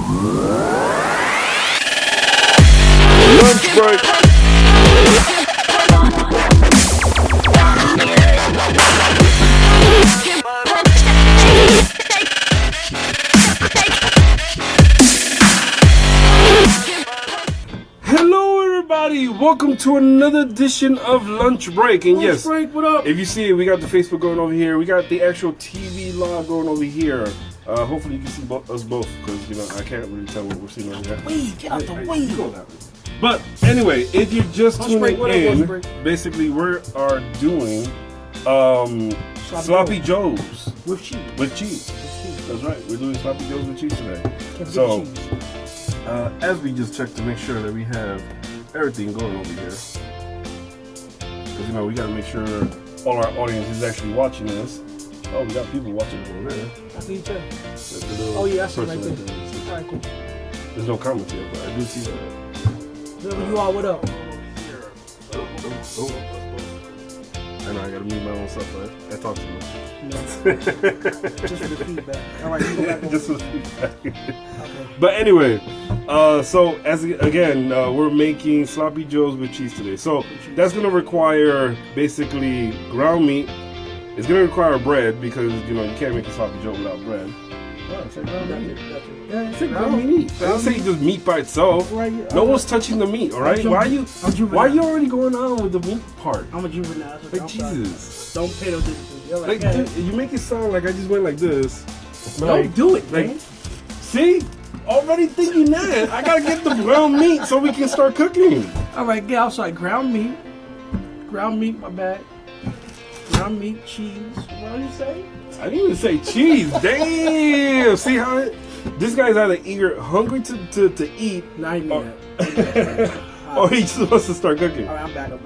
Lunch break. Hello everybody, welcome to another edition of Lunch Break. And yes, Break, what up? if you see it, we got the Facebook going over here, we got the actual TV log going over here. Hopefully you can see us both, because you know I can't really tell what we're seeing over here. Get out the way. But anyway, if you're just tuning in, basically we are doing sloppy joes with cheese. With cheese. That's right, we're doing sloppy joes with cheese today. So as we just check to make sure that we have everything going over here, because you know we gotta make sure all our audience is actually watching this. Oh, we got people watching over there. I see you too. Oh yeah, I see right there. Alright, cool. There's no comments yet, but I do see that. Whoever you are, what up? I know I gotta mute my own stuff, but I talk too much. No. Just for the feedback. Alright, you go back on. Just for the feedback. Okay. But anyway, so as again, we're making sloppy joes with cheese today. So that's gonna require basically ground meat. It's gonna require bread because you know you can't make a sloppy joe without bread. Oh, it's like ground meat. Yeah, It's like ground meat. I don't say just meat by itself. Right, no one's touching the meat, all right? Why are you already going on with the meat part? I'm a juvenile. Like Jesus. Don't pay no attention. Like dude, you make it sound like I just went like this. Don't do it, like, man. See? Already thinking that. I gotta get the ground meat so we can start cooking. All right, get outside. Ground meat. Ground meat, my bad. Ground meat, cheese. What did you say? I didn't even say cheese. Damn. See how this guy's either hungry to eat. Not even that. Or he just wants to start cooking. All right, I'm back. All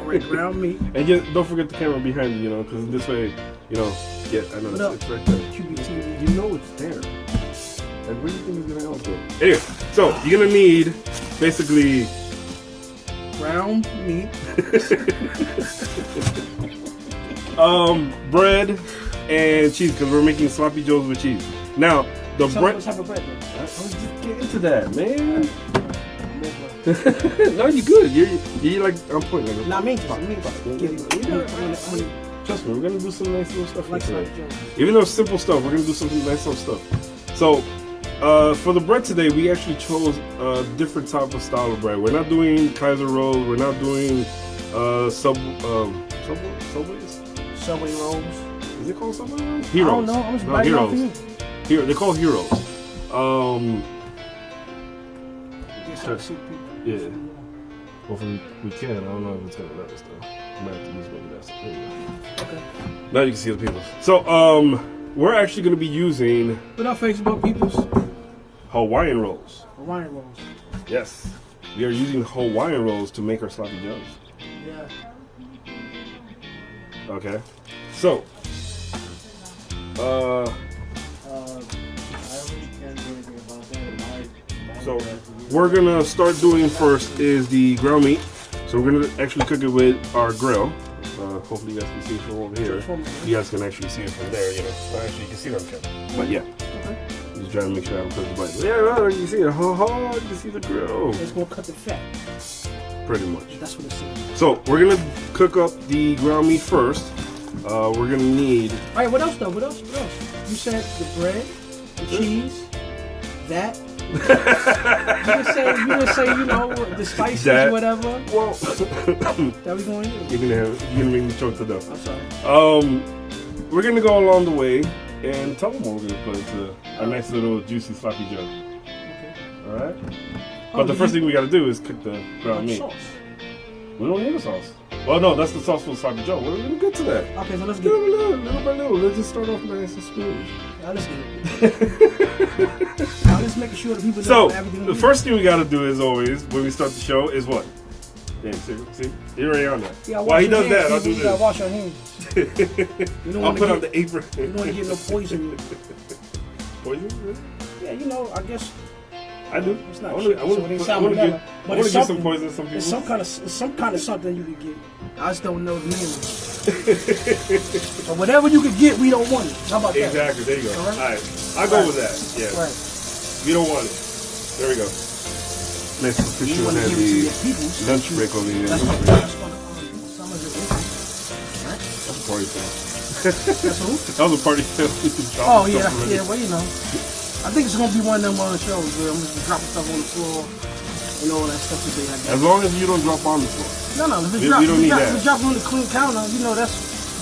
right, ground meat. And just don't forget the camera behind you, you know, because this way, you know, I know it's right there. qptv. You know it's there. Like, where do you think it's gonna help? Anyway, so you're gonna need basically ground meat, bread and cheese, because we're making sloppy joes with cheese. Now the bread. What type of bread? Let's just get into that, man. No, you're good. You're like on point. Like, not me. Trust me, we're gonna do some nice little stuff like today. Even though it's simple stuff, we're gonna do some nice little stuff. So, for the bread today, we actually chose a different type of style of bread. We're not doing Kaiser rolls. We're not doing Subways. Subway rolls. Is it called Subway rolls? Heroes. I don't know. I'm just biting off you. Here, they're called Heroes. Yeah. Hopefully we can. I don't know if it's gonna let us though. I might have to use maybe that stuff. There you go. Okay. Now you can see the people. So we're actually gonna be using what up, Facebook peoples? Hawaiian rolls. Hawaiian rolls. Yes. We are using Hawaiian rolls to make our sloppy joes. Yeah. Okay. So So we're gonna start doing first is the ground meat. So we're gonna actually cook it with our grill. Hopefully you guys can see it from over here. You guys can actually see it from there, you know. Actually you can see it on camera. But yeah. Okay. Just trying to make sure I don't cook the bite. Yeah, well, you can see it. You can see the grill. It's gonna cut the fat. Pretty much. That's what it's saying. So we're gonna cook up the ground meat first. We're gonna need. Alright, what else though? What else? You said the bread, the cheese, that. you didn't say, you know, the spices or whatever. Well, that we going to do. You're gonna make me choke to death. I'm sorry. We're gonna go along the way and tell them what we're gonna put into a nice little juicy sloppy joe. Okay. All right. But the first thing we gotta do is cook the ground meat. Sauce. We don't need a sauce. Well, no, that's the sauce for the sloppy joe. We're gonna get to that. Okay, so let's get little by little. Let's just start off nice and smooth. Let's get it. Now let's make sure that people know everything. The first thing we gotta do is always when we start the show is what? Yeah, see, you're already on that. Yeah, while he does that, I'll do this. You gotta wash your hands. I'll put on the apron. You don't want to get no poison. Poison? Really? Yeah, you know, I guess. I do. It's not. I want to get some poison to some people. It's some kind of something you could get. I just don't know the name. So whatever you could get, we don't want it. How about that? Exactly. There you go. All right. I'll go with that. Yeah. Right. We don't want it. There we go. Nice official want to give it to heavy your people. lunch break over here. That's what some of it is. Right? That's a party fail. That's who? That was a party fail. Oh, yeah. Yeah, well, you know. I think it's going to be one of them shows where I'm just dropping stuff on the floor and all that stuff today. Like that. As long as you don't drop on the floor. No, if we don't need that. If it drops on the clean counter, you know, that's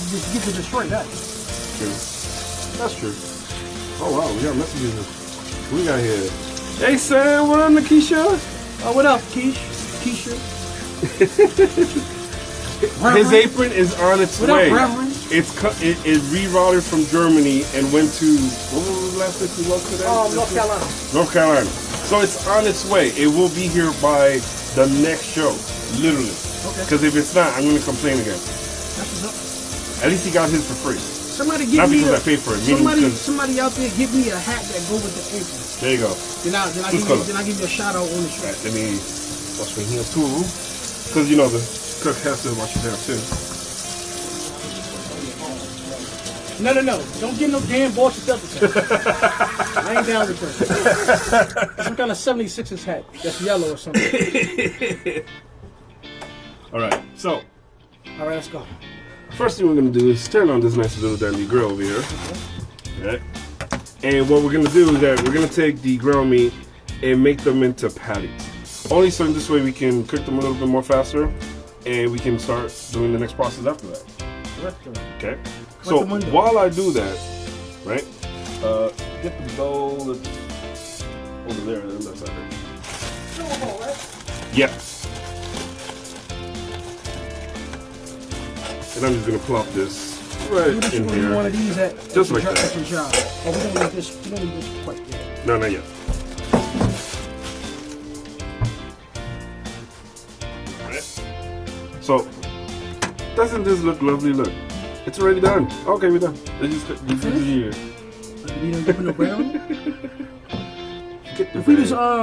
just get to destroy that. True. That's true. Oh, wow. We got messages. What we got here? Hey, Sam. What up, Nikisha? Oh, what up, Keisha? His apron is on its way. What up, Reverend? It rerouted from Germany and went to, what was the last place we went to that? North Carolina. North Carolina. So it's on its way. It will be here by the next show, literally. Okay. Because if it's not, I'm going to complain again. That's what's up. At least he got his for free. Somebody give not me because I paid for it. Somebody out there give me a hat that go with the apron. There you go. Then I give you a shout out on the show. Right, let me wash my hands too. Because you know the cook has to wash his hands too. No. Don't get no damn Boston Celtics. I ain't down with that. Some kind of 76ers hat that's yellow or something. Alright, so. Alright, let's go. First thing we're going to do is turn on this nice little dandy grill over here. Okay. And what we're going to do is that we're going to take the ground meat and make them into patties. Only so in this way we can cook them a little bit more faster and we can start doing the next process after that. Okay. So while I do that, right, get the bowl that's over there on that side. Yeah. And I'm just gonna plop this right in here. One of these at just like that. At your job. Oh, we don't need this. We don't need this quite yet. No, not yet. Alright. So, doesn't this look lovely? Look. It's already done. Okay, we're done. Let's just cut this here. You don't give no brown?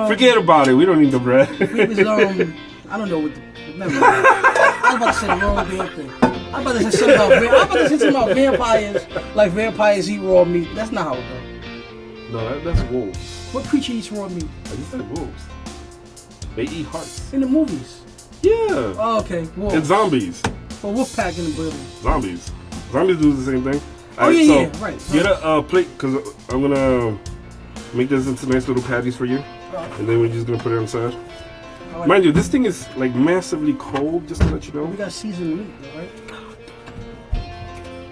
Forget about it. We don't need the bread. If we was, I don't know what the... Never mind. I was about to say the wrong damn thing. I was about to say something about vampires. Like vampires eat raw meat. That's not how it goes. No, that's wolves. What creature eats raw meat? I just said wolves. They eat hearts. In the movies? Yeah. Oh, okay. Wolves. And zombies. Well, Wolfpack in the building. Zombies. Zombies do the same thing. Oh, yeah, right. Get a plate, because I'm going to make this into nice little patties for you. And then we're just going to put it inside. Right. Mind you, this thing is like massively cold, just to let you know. We got seasoned meat, though, right?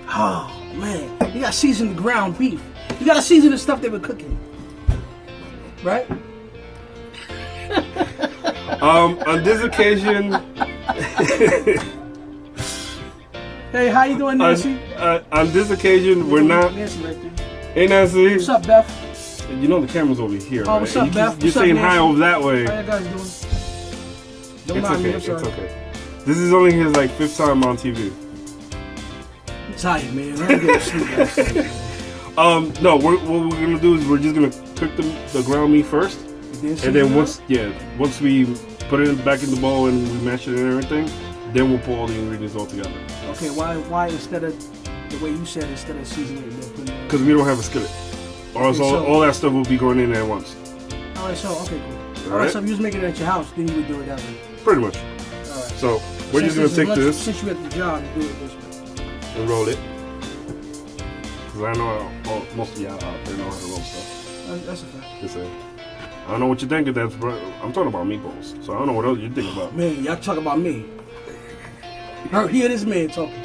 Oh, man. You got seasoned ground beef. You got to season the stuff they were cooking. Right? On this occasion... Hey, how you doing, Nancy? On this occasion, we're not... Nancy right there. Hey, Nancy. What's up, Beth? You know the camera's over here, Oh, what's up, Beth? You're saying hi over that way. How you guys doing? Don't it's mind okay, me, I'm sorry. It's okay. This is only his like 5th time on TV. I'm tired, man. I didn't get sleep last night. No, what we're gonna do is we're just gonna cook the ground meat first, and then once we put it back in the bowl and we mash it and everything, then we'll put all the ingredients all together. Okay, why instead of the way you said instead of seasoning it? Because we don't have a skillet, or else all that stuff will be going in there at once. All right, so okay, cool. All right, so if you was making it at your house, then you would do it that way. Pretty much. All right. So we're just gonna take this. Since you at the job, you do it this way. And roll it. Because I know most of y'all out there know how to roll stuff. That's a fact. Just saying. I don't know what you think of that, but I'm talking about meatballs. So I don't know what else you think about. Man, y'all talking about me. Hear this man talking.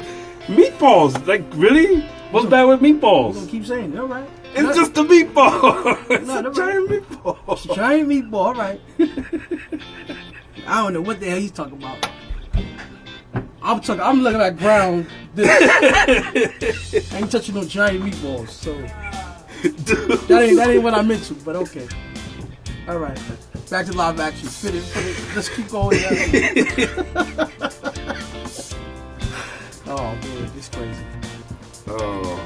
Meatballs? Like, really? What's bad with meatballs? We're gonna keep saying it, all right. It's just a meatball. It's a giant meatball. It's a giant meatball, all right. I don't know what the hell he's talking about. I'm looking at ground. I ain't touching no giant meatballs, so that ain't what I meant to. But okay, all right. Back to live action. Fit it. Let's keep going. Oh man, this crazy. Oh,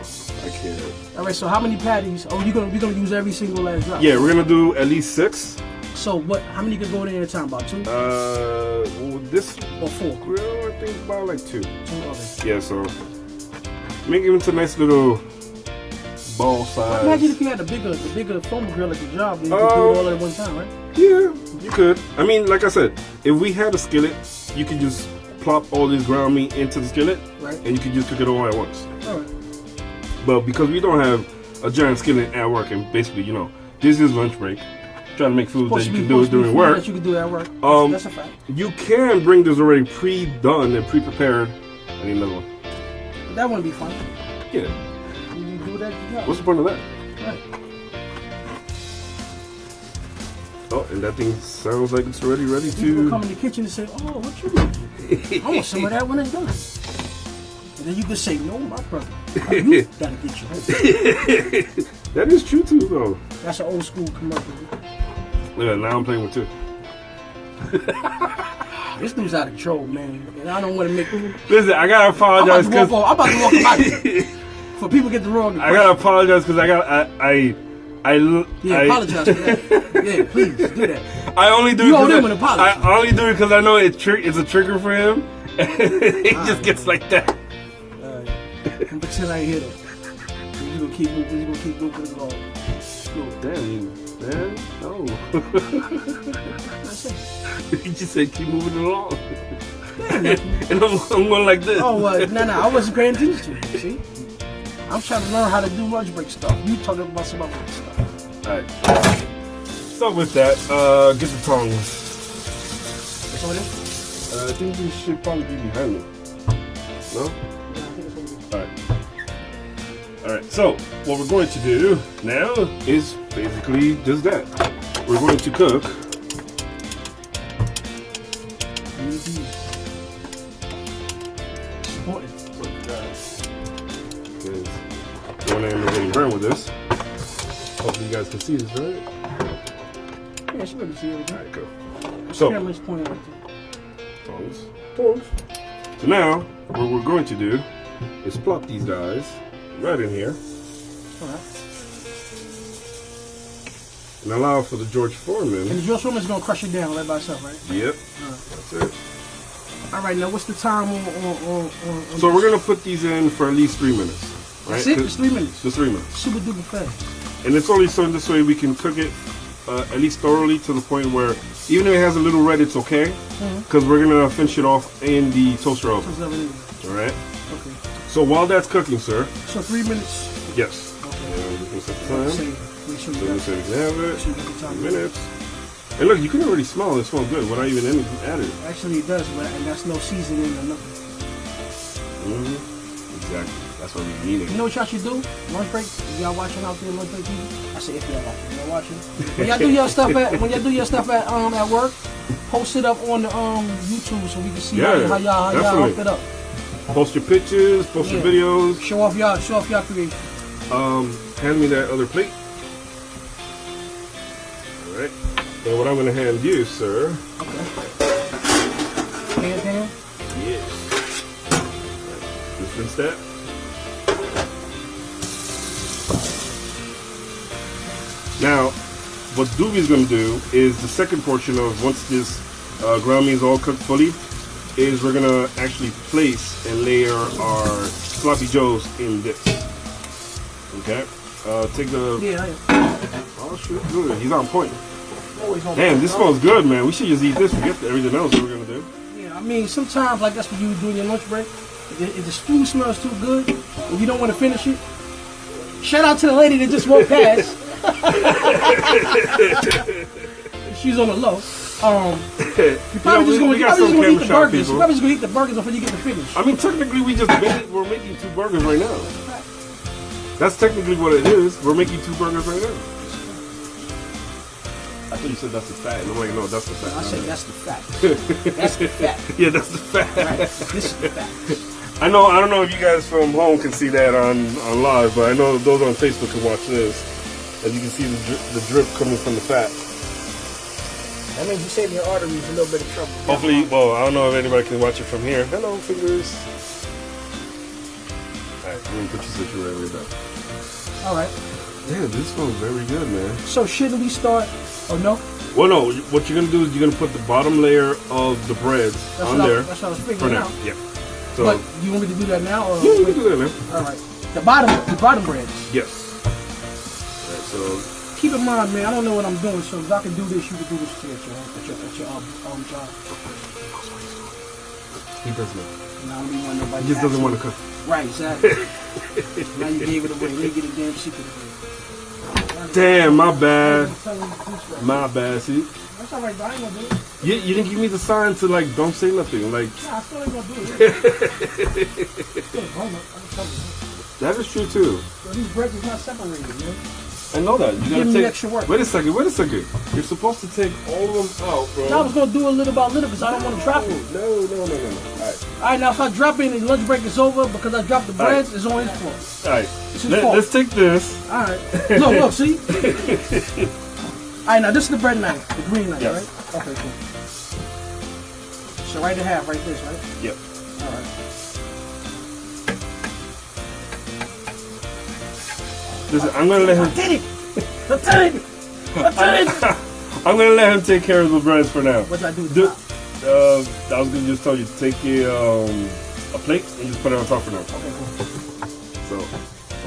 I can't. All right. So how many patties? Oh, you're gonna use every single last drop? Yeah, we're gonna do at least 6. So what? How many could go in at a time? About 2? Well, this or 4? Well, I think about like 2. 2. Okay. Yeah, so make it into nice little ball size. Imagine if you had the bigger foam grill at the job, then you could do it all at one time, right? Yeah, you could. I mean, like I said, if we had a skillet, you could just plop all this ground meat into the skillet, right? And you could just cook it all at once. All right. But because we don't have a giant skillet at work, and basically, you know, this is lunch break, trying to make food that you can do it during work. That you can do at work. That's a fact. You can bring this already pre-done and pre-prepared. I need another one. That wouldn't be fun. Yeah. You do that. What's the point of that? Right. Oh, and that thing sounds like it's already ready to. You come in the kitchen and say, "Oh, what you doing? I want some of that when it's done." And then you can say, "No, my brother, you gotta get your home." That is true too, though. That's an old school commercial. Yeah, now I'm playing with two. This dude's out of control, man. And I don't want to make. Listen, I gotta apologize because I'm about to walk about it. For people get the wrong impression. I gotta apologize because I apologize for that. Yeah, please do that. I only do. You owe them an apology. I only do it because I know it's a trigger for him, and it just gets like that. I'm pretend I ain't hear that. You're gonna keep moving. You're gonna keep moving it along. Damn, man. No. That's it. He just said keep moving it along. Yeah, And I'm going like this. Oh, no, I wasn't paying attention to you. See? I'm trying to learn how to do lunch break stuff. You talking about some other stuff. Alright. So with that, get the tongs. That's what it is? I think these should probably be behind me. No? Yeah, I think it's what it is. Alright. Alright, so what we're going to do now is basically just that. We're going to cook. One end is getting burned with this. Hopefully you guys can see this, right? Yeah, she better see everything. Alright, cool. So, camera's pointing right there. tongs. So now, what we're going to do is plop these guys right in here. Alright. And allow for the George Foreman. And the George Foreman's gonna crush it down right by itself, right? Yep. That's it. Alright, now what's the time on So we're gonna put these in for at least 3 minutes. Right? That's it? It's 3 minutes. Just 3 minutes. Super duper fast. And it's only so this way we can cook it at least thoroughly to the point where even if it has a little red, it's okay. Because we're gonna finish it off in the toaster oven. Alright? Okay. So while that's cooking, sir. So 3 minutes? Yes. Okay. And we can set the time. So we can have it. 3 minutes. And look, you can already smell it. It smells good without even anything added. Actually, it does, and that's no seasoning or nothing. Exactly. That's what we need. You know what y'all should do? Lunch break. Y'all watching out there lunch break TV? I say if y'all watching. Y'all watching. When y'all do your stuff at work, post it up on the YouTube so we can see how y'all hook it up. Post your pictures. Post your videos. Show off y'all creation. Hand me that other plate. All right. And what I'm gonna hand you, sir. Okay. Hand. Yes. Right. Just rinse that. Now, what Doobie's gonna do is the second portion of once this ground meat is all cooked fully, is we're gonna actually place and layer our sloppy joes in this. Okay. Take the. Oh shit! Good. He's on point. Damn, this smells good, man. We should just eat this. Forget everything else that we're gonna do. Yeah, I mean, sometimes like that's what you do in your lunch break. If the food smells too good, if you don't want to finish it, shout out to the lady that just walked past. She's on the low. You're probably just gonna eat the burgers. You're probably just gonna eat the burgers before you get to finish. I mean, technically, we're making 2 burgers right now. That's technically what it is. We're making 2 burgers right now. I thought you said that's the fat. No, wait, no, that's the fat. I said that's the fat. That's the fat. Yeah, that's the fat. Right. This is the fat. I don't know if you guys from home can see that on live, but I know those on Facebook can watch this. As you can see the drip coming from the fat. That means you save your arteries a little bit of trouble. Hopefully, well, I don't know if anybody can watch it from here. Hello, fingers. Alright, I'm gonna put your situation right there. Alright. Yeah, this smells very good, man. So shouldn't we start? Oh no? Well, no. What you're gonna do is you're gonna put the bottom layer of the breads on there. That's what I was figuring out. Yeah. So, but you want me to do that now? Or yeah, we can do that now. All right. The bottom breads. Yes. So keep in mind, man, I don't know what I'm doing, so if I can do this, you can do this too at your job. he doesn't know. Now, I don't want nobody He just doesn't want to cook. Right, exactly. Now you gave it away. They get a damn secret away. Damn, my bad. My bad. See, that's all right, but I ain't gonna do it. you didn't give me the sign to like don't say nothing. Like Nah, I still ain't gonna do it. that is true too. So these breads is not separated, man. I know that. You gotta Give me take extra work. Wait a second. You're supposed to take all of them out, bro. Now I was gonna do it little by little because I don't want to drop it. No. All Alright, now if I drop it and the lunch break is over because I dropped the breads, it's on his fault. right. It's his fault. Let's take this. Alright. Look, see? Alright, now this is the bread knife, the green knife, Yes. right? Okay, cool. So right in half, right this, right? Yep. Alright. Listen, I'm gonna let him. I did it! I'm gonna let him take care of the breads for now. What did I do? I was gonna just tell you to take a plate and just put it on top for now. Okay, cool. So,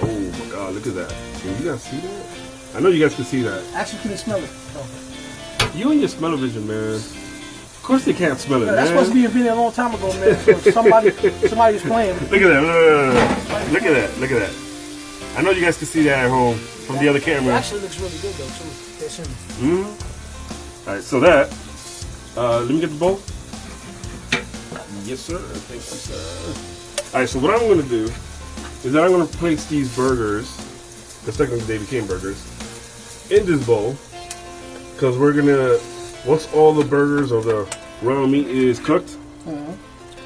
oh my God, look at that! Can you guys see that? I know you guys can see that. Actually, can you smell it? Oh. You and your smell-o-vision, man. Of course they can't smell it, Yeah, man. that's supposed to be invented a long time ago, man. So somebody was playing. Look at that! Look at that! Look at that! I know you guys can see that at home from the other It camera. actually looks really good though, too. That's him. All right, so that. Let me get the bowl. Yes, sir. Thank you, sir. All right, so what I'm going to do is that I'm going to place these burgers, because technically they became burgers, in this bowl. Because we're going to, once all the burgers or the ground meat is cooked,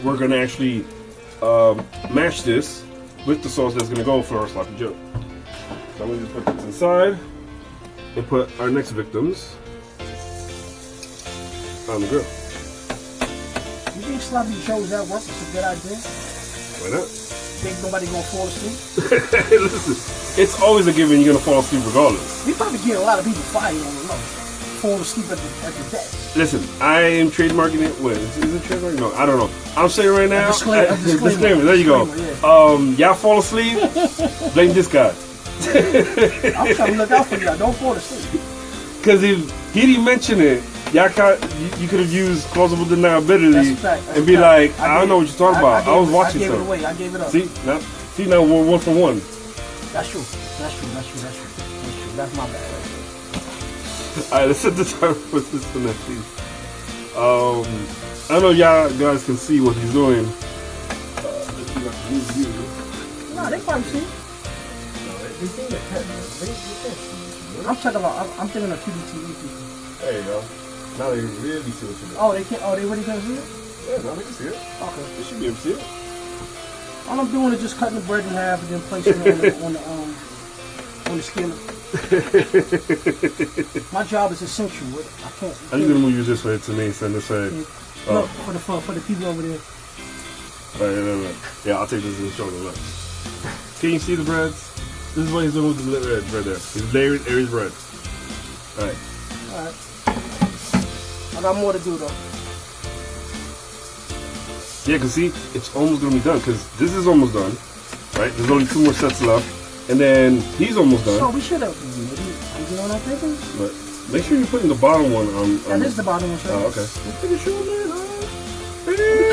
we're going to actually mash this with the sauce that's going to go for our sloppy Joe. So I'm going to just put this inside and put our next victims on the grill. You think sloppy joes at work is a good idea? Why not? Think nobody gonna fall asleep? Listen, it's always a given you're going to fall asleep regardless. We probably get a lot of people fired on the low. Fall asleep at the desk. Listen, I am trademarking it. Wait, is it trademarking? No, I don't know. I'm saying right now. Disclaimer. There you go. Yeah. Y'all fall asleep, blame this guy. I'm trying to look out for you. Don't fall asleep. Because if he didn't mention it, you could have used plausible deniability and be like, I don't know what you're talking about. I was watching something. something. I gave it up. See, now we're 1 for 1. That's true. That's my bad. Alright, let's set the timer for this for next piece. I know y'all guys can see what he's doing. Let's see if I can move you. No, they probably see. I'm thinking of qptv people. There you go. Now they really see what you're doing. Oh, they can't. Oh, they really can't see it. Yeah, now they can see it. Okay. They should be able to see it. All I'm doing is just cutting the bread in half and then placing it on the skillet. My job is essential. I can't. I'm just gonna move you this way to me, send this way. Look, for the people over there. Right. Yeah, I'll take this and show them. Look. Can you see the breads? This is what he's doing with the bread there. He's layering Aries bread. Alright. I got more to do though. Yeah, because see, it's almost going to be done. Because this is almost done. Right? There's only 2 more sets left. And then he's almost done. So we should have. You know what I'm thinking? But make sure you're putting the bottom one on. That is the bottom one, sir. Oh, okay.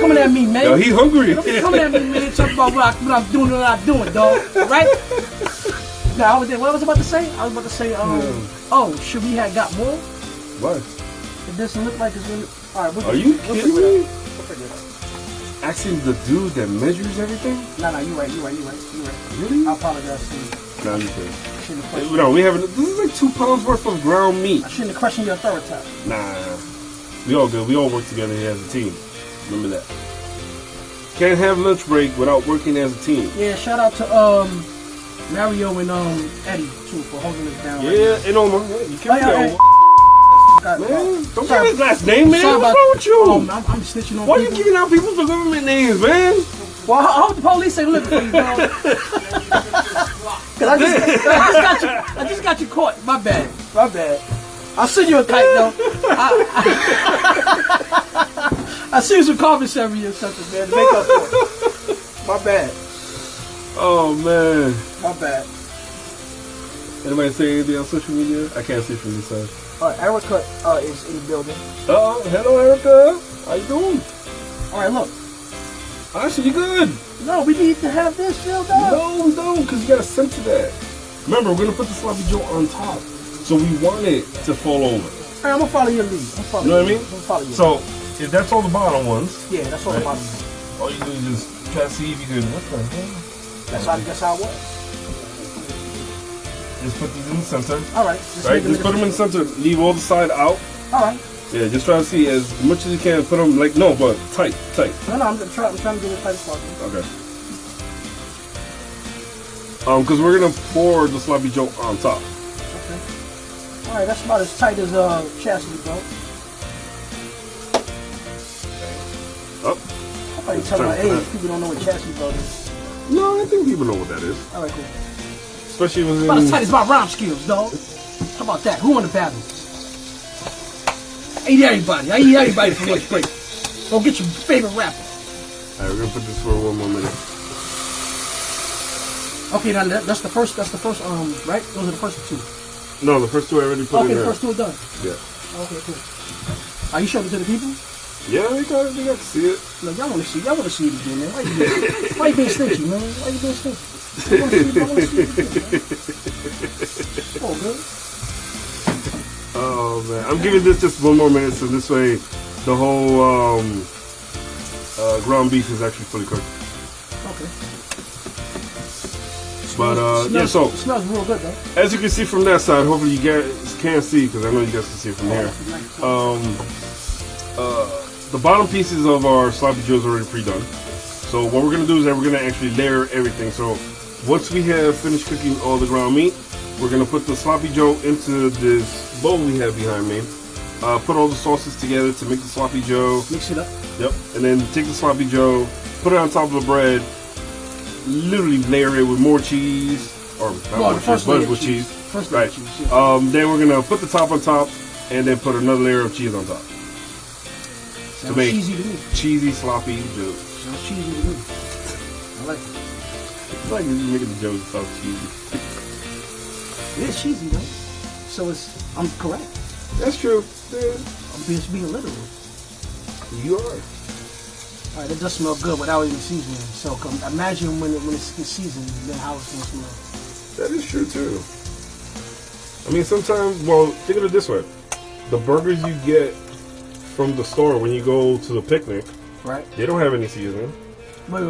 Coming at me, man. Yo, he hungry. Don't be coming at me, man. Talk about what I'm doing and what I'm doing, dog. Right? Now, what I was about to say? I was about to say, oh, should we have got more? Why? It doesn't look like it's really. All right, are you kidding me? We'll Asking the dude that measures everything? No, you're right. Really? I apologize to you. No, I'm just kidding. No, we haven't. This is like 2 pounds worth of ground meat. I shouldn't have questioned your authority. Nah. We all good. We all work together here as a team. Remember that. Can't have lunch break without working as a team. Yeah, shout out to Mario and Eddie too for holding us down. Yeah, and Omar. Yeah, you can't Hey. man, don't give his last name, man. Sorry What's wrong with you? I'm snitching on Why are people. you giving out people's government names, man? Well, I hope the police ain't looking for you, dog. Cause I just got you caught. My bad. I'll send you a kite though. I send you some commissary or something, man, to make up for it. My bad. Oh man. My bad. Anybody say anything on social media? I can't see from this side. Erica is in the building. Oh, hello, Erica. How you doing? All right, look. Actually, you good? No, we need to have this filled up. No, we don't, because you got to center that. Remember, we're going to put the sloppy joe on top. So we want it to fall over. All right, I'm going to follow your lead. You know what I mean? I'm going to follow you. So, if that's all the bottom ones. Yeah, that's all the bottom ones. All you do is just try to see if you can. What the hell? That's how it works. Just put these in the center. All right. Just put them in the center. Leave all the side out. All right. Yeah, just try to see as much as you can. Put them like, no, but tight. No, I'm trying to get it tight as possible. Okay. Because we're going to pour the sloppy joe on top. Okay. All right, that's about as tight as chastity belt. Up. I thought you telling my age. People don't know what chastity belt is. No, I think people know what that is. All right, cool. Especially when about as tight as my rhyme skills, dog. How about that? Who won the battle? I eat everybody. For lunch break. Go get your favorite rapper. All right, we're gonna put this for 1 more minute. Okay, now that's the first. Right? Those are the first two. No, the first two I already put in there. Okay, the first two are done. Yeah. Okay, cool. Are you showing it to the people? Yeah, they got to see it. Look, y'all want to see it again, man. Why you being stingy, man? Why you being stingy? I want to see it again, man. Oh, man. Oh man, I'm giving this just 1 more minute, so this way the whole ground beef is actually fully cooked. Okay. But yeah, so it smells real good though. As you can see from that side, hopefully you guys can't see because I know you guys can see from here. The bottom pieces of our sloppy joe is already pre-done. So what we're gonna do is that we're gonna actually layer everything. So once we have finished cooking all the ground meat, we're gonna put the sloppy joe into this bowl we have behind me. Put all the sauces together to make the sloppy joe. Mix it up. Yep. And then take the sloppy joe, put it on top of the bread, literally layer it with more cheese, or not more cheese, but with cheese. First right. Cheese, yeah. Then we're gonna put the top on top, and then put another layer of cheese on top. Sounds to make cheesy to me. Cheesy sloppy joe. Sounds cheesy to me. I like it. I feel like you're making the joe sound cheesy. It is cheesy though. So I'm correct. That's true. Yeah. I'm just being literal. You are. Alright, it does smell good without even seasoning. So imagine when it's seasoned, then how it's going to smell. That is true too. I mean, sometimes, well, think of it this way. The burgers you get from the store when you go to the picnic, right? They don't have any seasoning. Wait.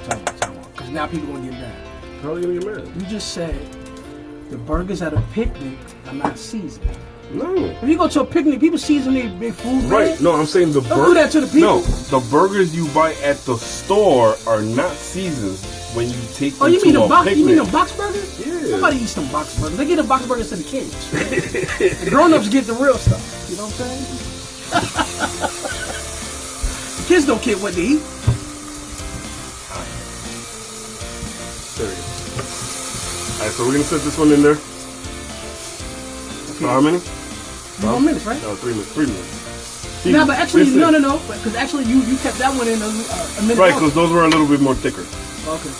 Time out. Because now people are going to get mad. How are you going to get mad? You just said the burgers at a picnic are not seasoned. No. If you go to a picnic, people season their food. Right. Man. No, I'm saying the Don't do that to the people. No, the burgers you buy at the store are not seasoned when you take them you mean to a picnic. You mean the box burgers? Yeah. Nobody eats them box burgers. They get the box burgers to the kids. The grown-ups get the real stuff. You know what I'm saying? Kids don't care what they eat. There we go. Alright, so we're going to set this one in there. Okay. So how many? 3 more minutes, right? No, 3 minutes. 3 minutes. No, but actually, no. Because actually, you kept that one in a minute. Right, because those were a little bit more thicker. Okay.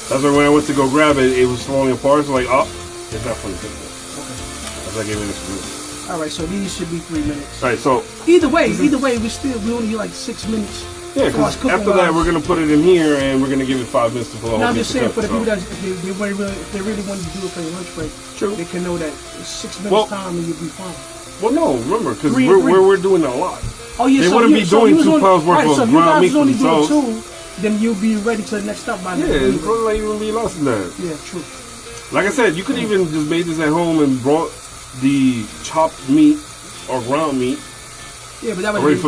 That's why when I went to go grab it, it was falling apart. So like, oh, it's not fully thick. Okay. That's like 8 minutes for me. All right, so these should be 3 minutes. All right, so either way, we only get like 6 minutes. Yeah, because after that we're gonna put it in here and we're gonna give it 5 minutes to pull the whole I'm just saying, for the people that if they really want to do it for your lunch break, they can know that it's 6 minutes time and you'll be fine. Well, no, remember, because we're doing a lot. Oh yeah, they wouldn't be doing 2 pounds worth of ground meat for themselves. So if you guys only do 2, then you'll be ready to the next stop by now. Yeah, it's probably like even be less than that. Yeah, true. Like I said, you could even just made this at home and brought the chopped meat or ground meat. Yeah, but that would have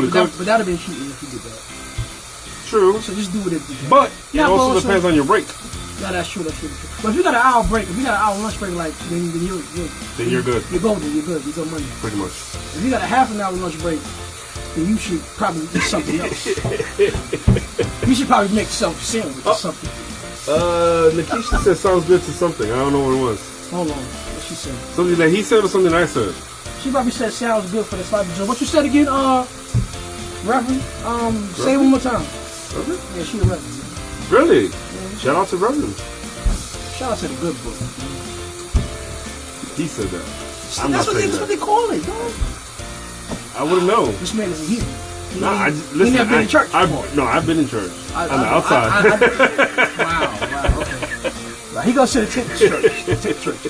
been cheating if you did that. True. So just do it. But it also depends on your break. Yeah, that's true. But if you got an hour break, if you got an hour lunch break, like then you're good. You're golden. You're good. You're good money. Pretty much. If you got a half an hour lunch break, then you should probably eat something else. You should probably make yourself a sandwich or something. Nikisha said sounds good to something. I don't know what it was. Hold on. What she said? Something that he said or something I said? She probably said sounds good for the sloppy joe. What you said again, Reverend? Say it one more time. Reverend? Yeah, she a Reverend. Really? Yeah. Shout out to Reverend. Shout out to the good book. He said that. That's what they call it, dog. I wouldn't know. This man is a heathen. Listen, never been in church before. No, I've been in church. On the outside. Wow, okay. Right, he goes to the tent church.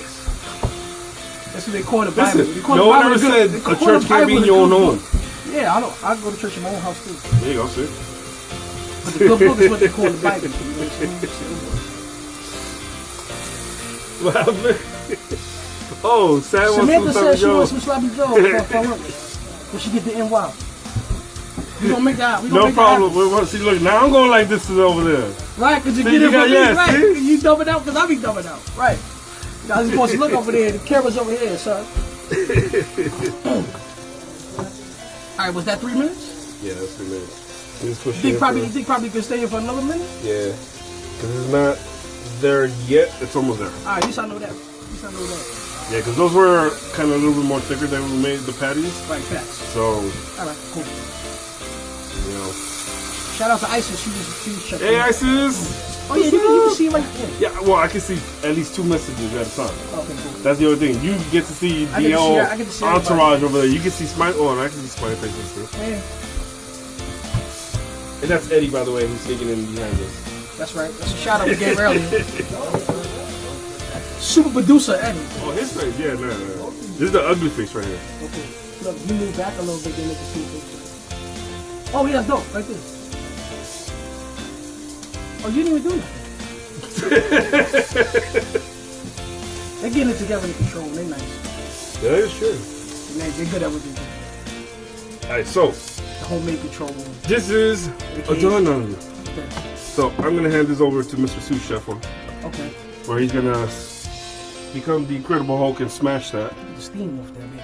That's what they call the Bible. Listen, no one ever said a church can't be in your own home. Yeah, I go to church in my own house too. There you go, see? But the good book is what they call the Bible. What happened? Oh, Sam Samantha said she wants some sloppy sloppy joe. When she get the NY. We gonna make that. No problem. See, look, now I'm going like this is over there. Right, because you get it from me, right? You dumb it out because I be dumbing out. Right. I was supposed to look over there. The camera's over here, son. Alright, was that 3 minutes? Yeah, that's 3 minutes. You think probably could stay here for another minute? Yeah. Because it's not there yet. It's almost there. Alright, at least I know that. Yeah, because those were kind of a little bit more thicker than we made the patties. Right, facts. So. Alright, cool. You know. Shout out to Isis. She was checking. Hey, Isis! Oh, yeah, you can see right there. Yeah, well, I can see at least 2 messages at a time. Okay, cool. That's the other thing. You get to see the whole entourage over there. You can see Smiley. Oh, and I can see Smiley faces too. Yeah. And that's Eddie, by the way, who's sneaking in behind us. That's right. That's a shout out we gave earlier. Super producer Eddie. Oh, his face? Yeah, no. This is the ugly face right here. Okay. Look, you move back a little bit, then they can see it. Oh, yeah, that's dope. Right there. Oh, you didn't even do nothing. They're getting it together in control. They're nice. Yeah, that's true. They're good at what they do. Alright, so. The homemade control room. This is a joint on you. Okay. So, I'm going to hand this over to Mr. Sous Chef one. Okay. Where he's going to become the Incredible Hulk and smash that. Get the steam off there, man.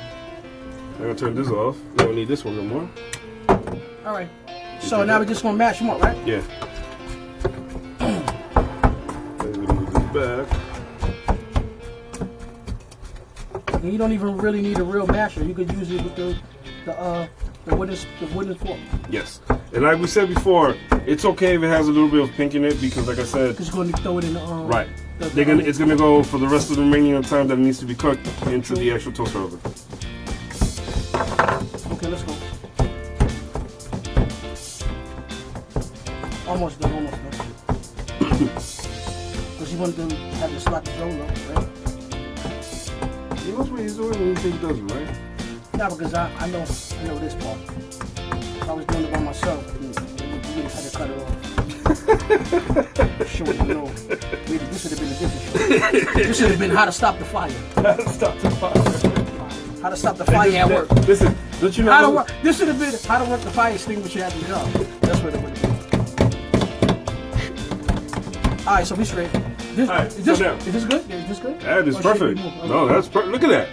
I'm going to turn this off. We don't need this one no more. Alright. So now we're just going to mash them up, right? Yeah. Back. And you don't even really need a real masher. You could use it with the wooden fork. Yes. And like we said before, it's okay if it has a little bit of pink in it because, like I said, just going to throw it in the right. It's gonna go for the rest of the remaining time that it needs to be cooked into the actual toaster oven. Okay, let's go. Almost done. Because you want to have the sloppy joe look, right? He knows what he's doing and he thinks he does it, right? Nah, because I know this part. If I was doing it by myself, you would have to cut it off. Sure, you know. This would have been a different show. This should have been how to stop the fire. How to stop the fire. How to stop the fire at work. Listen, don't you know? How to work, this should have been how to work the fire extinguisher at the job. That's what it would have been. Alright, so we straight. Is this good? Is this good? That is perfect. No, that's perfect. Look at that.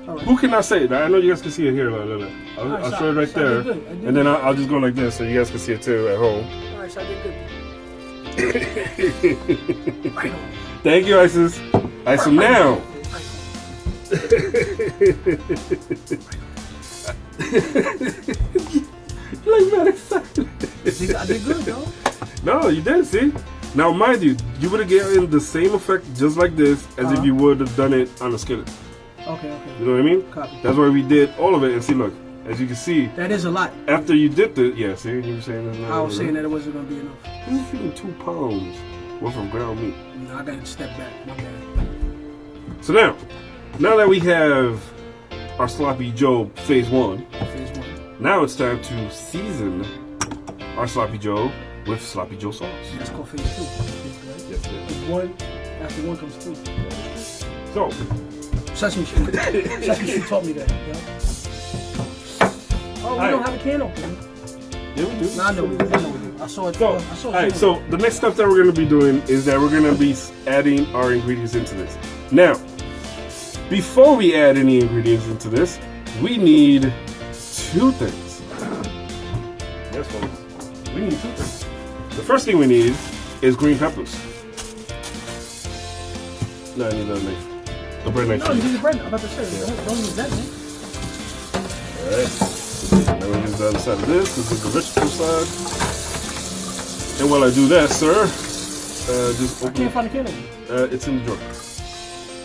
Right. Who can I say? I know you guys can see it here. Look. I'll show it right there. And then I'll just go like this so you guys can see it too at home. Alright, so I did good. Right on. Thank you, Isis. Isis, now. You like that excited? I did good, though. No, you did, see? Now, mind you, you would have gotten the same effect just like this as if you would have done it on a skillet. Okay. You know what I mean? Copy. That's why we did all of it. And see, look, as you can see. That is a lot. After you did the, yeah, see, you were saying. I was saying that it wasn't going to be enough. Who's feeding 2 pounds worth of ground meat? No, I got to step back. My bad. So now that we have our sloppy joe phase 1. Now it's time to season our sloppy joe with sloppy joe sauce. That's called phase 2. Right? Yes, it is. After 1 comes 2. So, Sesame Street taught me that. Yeah. Oh, we don't have a can opener. Yeah, we do. No, I know we do. I saw it. Alright, so the next step that we're going to be doing is that we're going to be adding our ingredients into this. Now, before we add any ingredients into this, we need 2 things. Yes, folks. We need 2 things. The first thing we need is green peppers. No, I need that knife. The bread knife. No, you need the bread. I'm about to say, don't use that, man. Alright. Now we'll use the other side of this. This is the vegetable side. And while I do that, sir, just open. I can't find the can opener. It's in the drawer.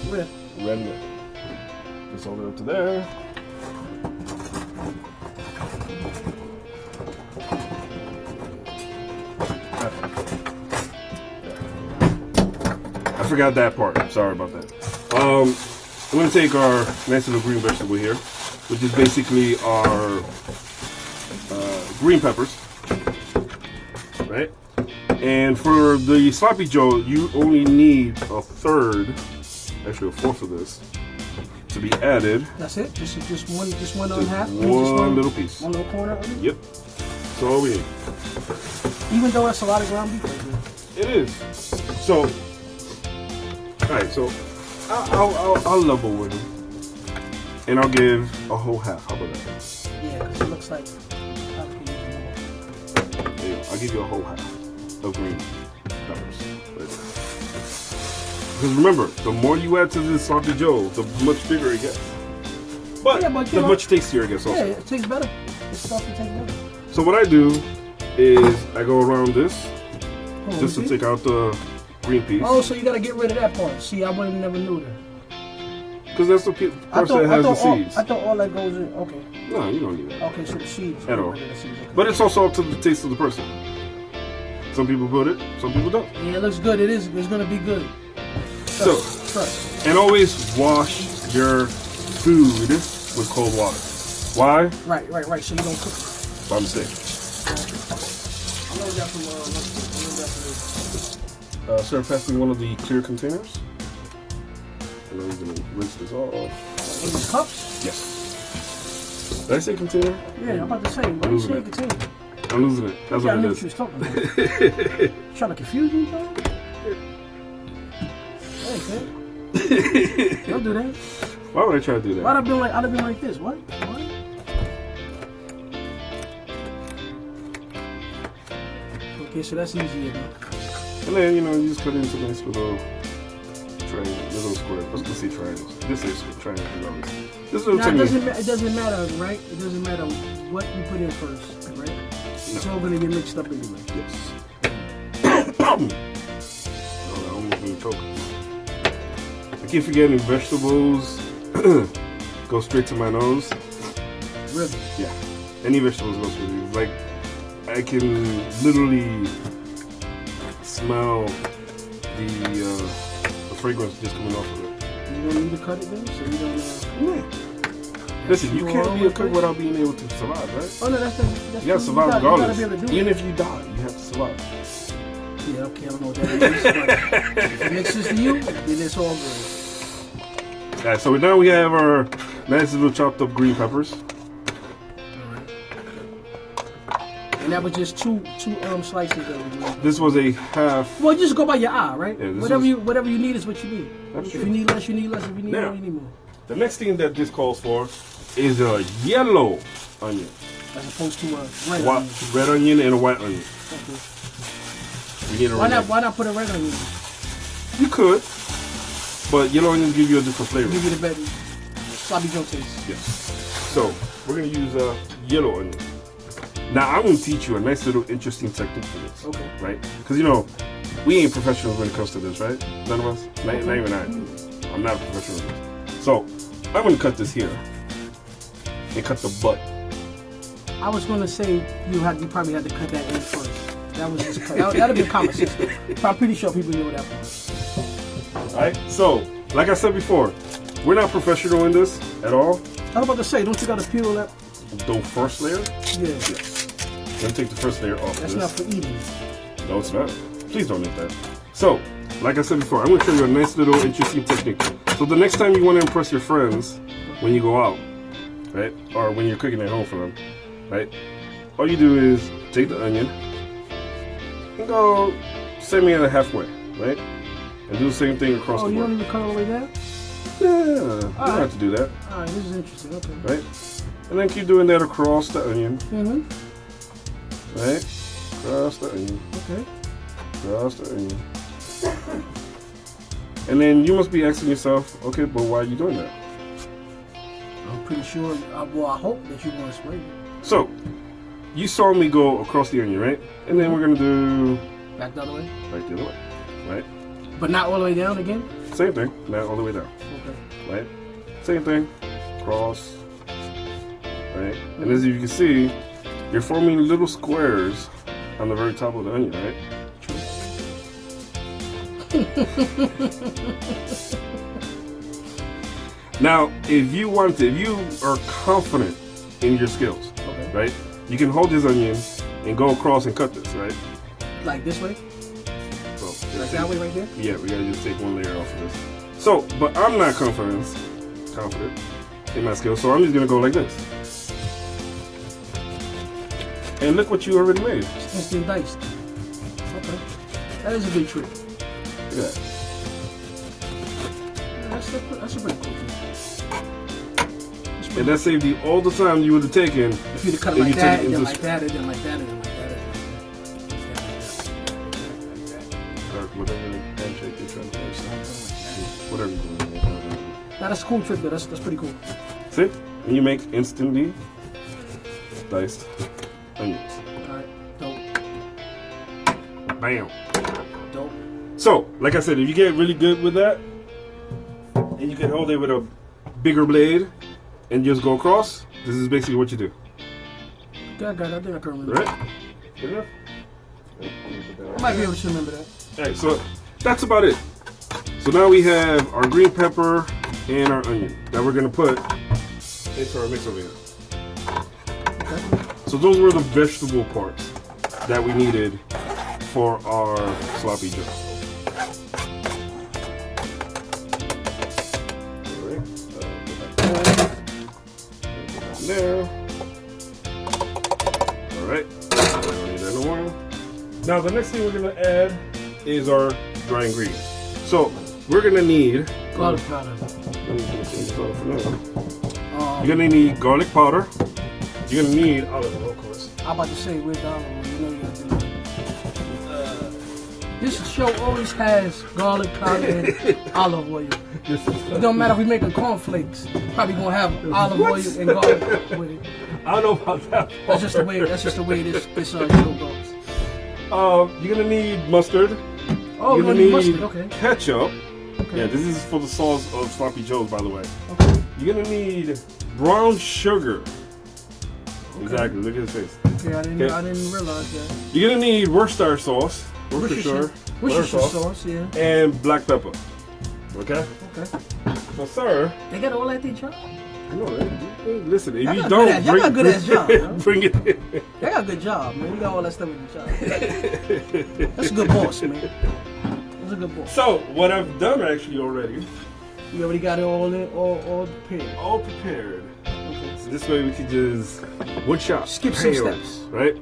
Where? Right in there. Just hold it up to there. I forgot that part. Sorry about that. I'm going to take our nice little green vegetable here, which is basically our green peppers, right? And for the sloppy joe, you only need a third, actually a fourth of this, to be added. That's it? Just one on half? One little piece. One little corner of it? Yep. That's all we need. Even though that's a lot of ground beef? It is. So, alright, so I'll level with him. And I'll give a whole half. How about that? Yeah, because it looks like... There you go. I'll give you a whole half of green peppers. Because remember, the more you add to this sloppy joe, the much bigger it gets. But, the much tastier it gets also. Yeah, it tastes better. It's stuff that tastes better. So what I do is I go around this just to take out the green piece. Oh, so you got to get rid of that part. See, I would have never knew that. Because that's the part that has the seeds. I thought all that goes in. Okay. No, you don't need that. Okay, so the seeds. At all. But it's also up to the taste of the person. Some people put it, some people don't. Yeah, it looks good. It is. It's going to be good. Trust. And always wash your food with cold water. Why? Right. So you don't cook it. By mistake. I know that from Sir, pass me one of the clear containers. And I'm going to rinse this off. In these cups? Yes. Did I say container? Yeah, I'm about to say. Why you say container? I'm losing it. That's what it is. I knew what you was talking about. Trying to confuse me, bro? Hey, man. Don't do that. Why would I try to do that? I'd have been like this. What? Okay, so that's easier. And then, you just cut it into nice little triangles, little squares. Let's see triangles. This is triangles. This little now, it doesn't matter, right? It doesn't matter what you put in first, right? It's all going to get mixed up anyway. Yes. Oh, I almost made me choke. I keep forgetting vegetables go straight to my nose. Really? Yeah. Any vegetables go straight to me. Like, I can literally smell the fragrance just coming off of it. You don't need to cut it then? So you don't Yeah. Listen, you can't be a cook without being able to survive, right? Oh, no, that's you gotta survive regardless. Even if you die, you have to survive. Yeah, okay, I don't know what that is. But if it makes sense to you, then it's all good. Alright, so now we have our nice little chopped up green peppers. Alright. And that was just two slices that we made. This was a half. Well, just go by your eye, right? Yeah, whatever you need is what you need. If you need less, you need less. If you need more, you need more. The next thing that this calls for is a yellow onion. As opposed to a red onion. Red onion and a white onion. Okay. We need a why not put a red onion? You could, but yellow onions give you a different flavor. Give you the better sloppy joe taste. Yes. So we're gonna use a yellow onion. Now I'm gonna teach you a nice little interesting technique for this. Okay. Right? Because we ain't professionals when it comes to this, right? None of us. Not even I. I'm not a professional at this. So I'm gonna cut this here and cut the butt. I was gonna say you probably had to cut that in first. That was just that'd be common sense. I'm pretty sure people know that part. Alright, so like I said before, we're not professional in this at all. I was about to say, don't you gotta peel that? The first layer? Yeah. Yes. Let me take the first layer off. That's not for eating. No, it's not. Please don't make that. So, like I said before, I'm gonna show you a nice little interesting technique. So the next time you want to impress your friends when you go out, right, or when you're cooking at home for them, right, all you do is take the onion and go semi at halfway, right, and do the same thing across the board. Oh, you don't even cut all the way down? Yeah, you don't have to do that. All right, this is interesting. Okay. Right, and then keep doing that across the onion. Mm-hmm. Right, across the onion. Okay. Across the onion. And then you must be asking yourself, okay, but why are you doing that? I'm pretty sure, well, I hope that you want to spray it. So, you saw me go across the onion, right? And then we're going to do... Back the other way? Right the other way, right? But not all the way down again? Same thing, not all the way down. Okay. Right? Same thing. Cross. Right? And as you can see, you're forming little squares on the very top of the onion, right? Now, if you are confident in your skills, Okay. right? You can hold this onion and go across and cut this, right? Like this way? So, Like that way right there? yeah, we gotta just take one layer off of this. So, but I'm not confident in my skills, so I'm just gonna go like this. And look what you already made. Instant diced. Okay. That is a good trick. Look at that. Yeah, that's a pretty cool thing. And that saved you all the time you would have taken If you'd have cut it if like you that, took it and then into like that, and then like that, and then like that, and or whatever handshake you're trying to do. Whatever you're doing. Now that's a cool trick though, that's pretty cool. See? And you make instantly diced onions. Alright, dope. Bam. Dope. So, like I said, if you get really good with that, and you can hold it with a bigger blade and just go across, this is basically what you do. I think I can remember Right? that. Good enough? I might be able to remember that. Alright, so that's about it. So now we have our green pepper and our onion that we're gonna put into our mix over here. Okay. So those were the vegetable parts that we needed for our sloppy joe. Alright, put that there. Alright, I don't need that no more. Now the next thing we're gonna add is our dry ingredients. So we're gonna need Garlic powder. You're gonna need garlic powder. You're gonna need olive oil, of course. I'm about to say with olive oil, you know you gotta do that. This show always has garlic powder and olive oil. It don't matter if we making cornflakes. Probably gonna have olive oil and garlic with it. I don't know about that. That's just the way this show goes. You're gonna need mustard. Oh, You're we're gonna gonna need need mustard, okay. ketchup. Okay. Yeah, this is for the sauce of sloppy joes, by the way. Okay. You're gonna need brown sugar. Okay. Exactly. Look at his face. Okay, I didn't realize that. You're gonna need Worcestershire sauce. Worcestershire sauce, yeah. And black pepper. Okay. Okay. So, sir. They got all at their job. I know, right? Listen, if Y'all you got don't, good ass- y'all got good ass job, yo. bring it in. They got a good job, man. You got all that stuff in your job. That's a good boss, man. That's a good boss. So, what I've done actually already, You already got it all in, all prepared. all prepared. Okay. So this way we could just one shot. Skip some bam, steps. Right?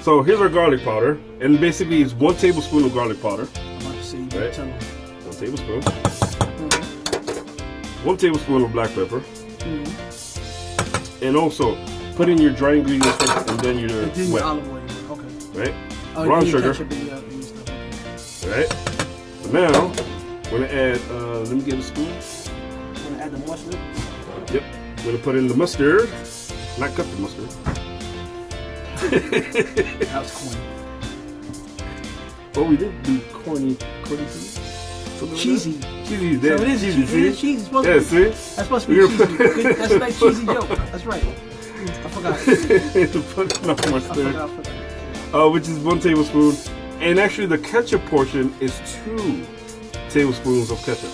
So here's our garlic powder. And basically it's 1 tablespoon of garlic powder. I'm about to say, you Right. tell them. 1 tablespoon. Mhm. 1 tablespoon of black pepper. Mhm. And also put in your dry ingredients first and then your And then wet. your olive oil, okay. Right? Oh, Brown and your sugar. ketchup and your stuff, okay. Right? So now we're gonna add let me get a spoon. I'm gonna add the mustard. Yep. We're gonna put in the mustard. Not cut the mustard. That was corny. Oh, we did do corny seeds? Something like Cheesy. that? Cheesy. So it is cheesy. It is cheesy. It's supposed Yeah, to be. see? That's supposed to be cheesy. Good- That's a nice cheesy joke. That's right. I forgot. Put enough I mustard. forgot. Which is 1 tablespoon. And actually the ketchup portion is 2 tablespoons of ketchup.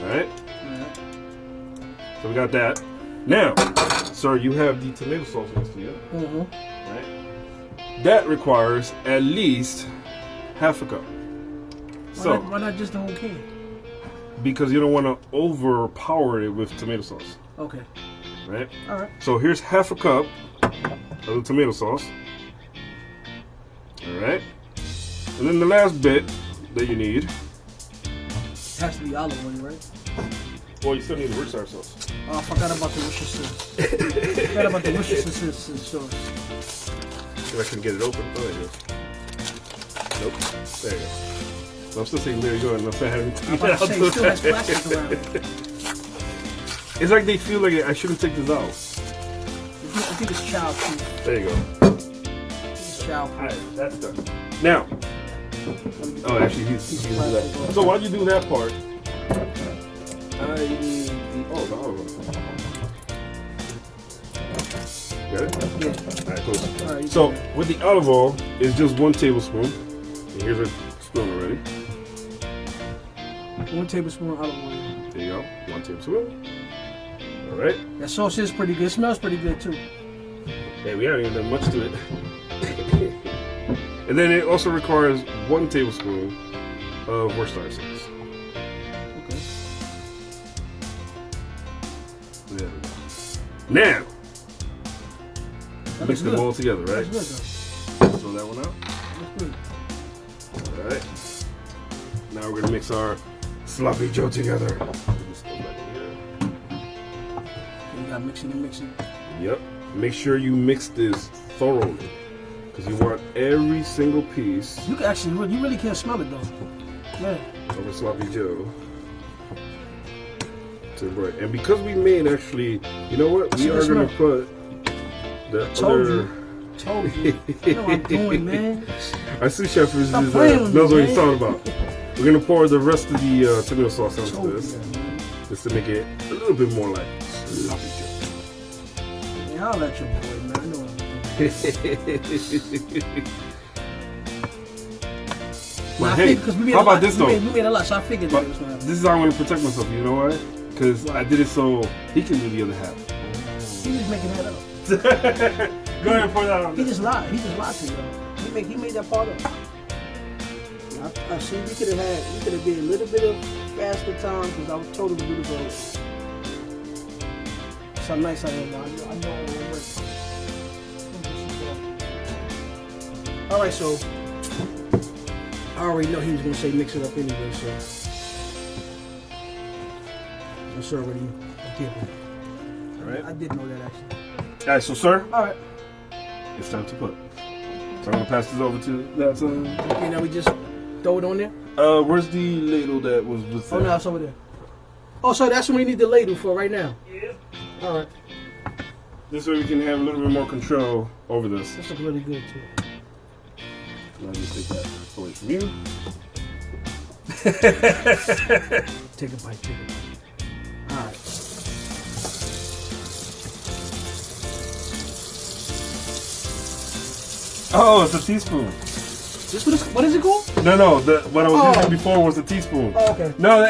Alright? Alright. So we got that. Now, sir, you have the tomato sauce next to you. Mm-hmm. Right? That requires at least half a cup. So, Why not just the whole can? because you don't want to overpower it with tomato sauce. Okay. Right? Alright. So here's half a cup of the tomato sauce. Alright? And then the last bit that you need, It has to be olive oil, right? well, you still need the Worcestershire sauce. Oh, I forgot about the Worcestershire sauce. Forgot about the Worcestershire sauce. If I can get it open. Oh, there you go. Nope. There you go. So I'm still saying there you go, and I'm still having to I'm about to say, it still has plastic around it. It's like they feel like I shouldn't take this out. I think it's child proof. There you go. It's child proof. Alright, that's done. Now, oh, actually, he's do that. So while you do that part, I need the, oh, the olive oil. Got it? Yeah. Alright, cool. All right, So with the olive oil, it's just 1 tablespoon. And here's a spoon already. 1 tablespoon olive oil. There you go. 1 tablespoon. Alright. That sauce is pretty good. It smells pretty good too. Hey, we haven't even done much to it. And then it also requires 1 tablespoon of Worcestershire sauce. Okay. There we go. Now, mix them good. all together, right? That's good Throw that one out. though. That's good. Alright. Now we're gonna mix our sloppy Joe together. Just go back in here. You gotta mix it and mix it. Yep. Make sure you mix this thoroughly. Because you want every single piece You can actually, you really can't smell it though. Yeah. of a sloppy Joe to the bread. And because we made actually, you know what? We are gonna put the other. Told you. You know what I'm doing, man. Our sous chef knows Stop playing with me, what he's man. talking about. We're gonna pour the rest of the tomato sauce onto Told this, you, man. just to make it a little bit more like sloppy Joe. Yeah, I'll let your boy, man. I know what I'm doing. But Nah, hey, because we made how a about lot. this though? We made a lot, so I figured But that was gonna happen. this is how I'm gonna protect myself. You know why? Because I did it so he can do the other half. He just making that up. Go ahead and pour that on. He just lied. He just lied to you. He made that part up. I see. We could have been a little bit of faster time because I was told him to do this already. So nice I am. I know it will work. All right, so I already know he was gonna say mix it up anyway, so it's already a given. All right. I did know that actually. All right. So, sir, All right. it's time to put. So I'm gonna pass this over to that. Okay, now we just throw it on there. Where's the ladle that was with? Oh no, it's over there. Oh, so that's what we need the ladle for right now. Yeah. All right. This way we can have a little bit more control over this. This looks really good too. Let me take that away from you. Take a bite. Take a bite. All right. Oh, it's a teaspoon. This what is it called? No. What I was Oh. using before was a teaspoon. Oh, okay. No,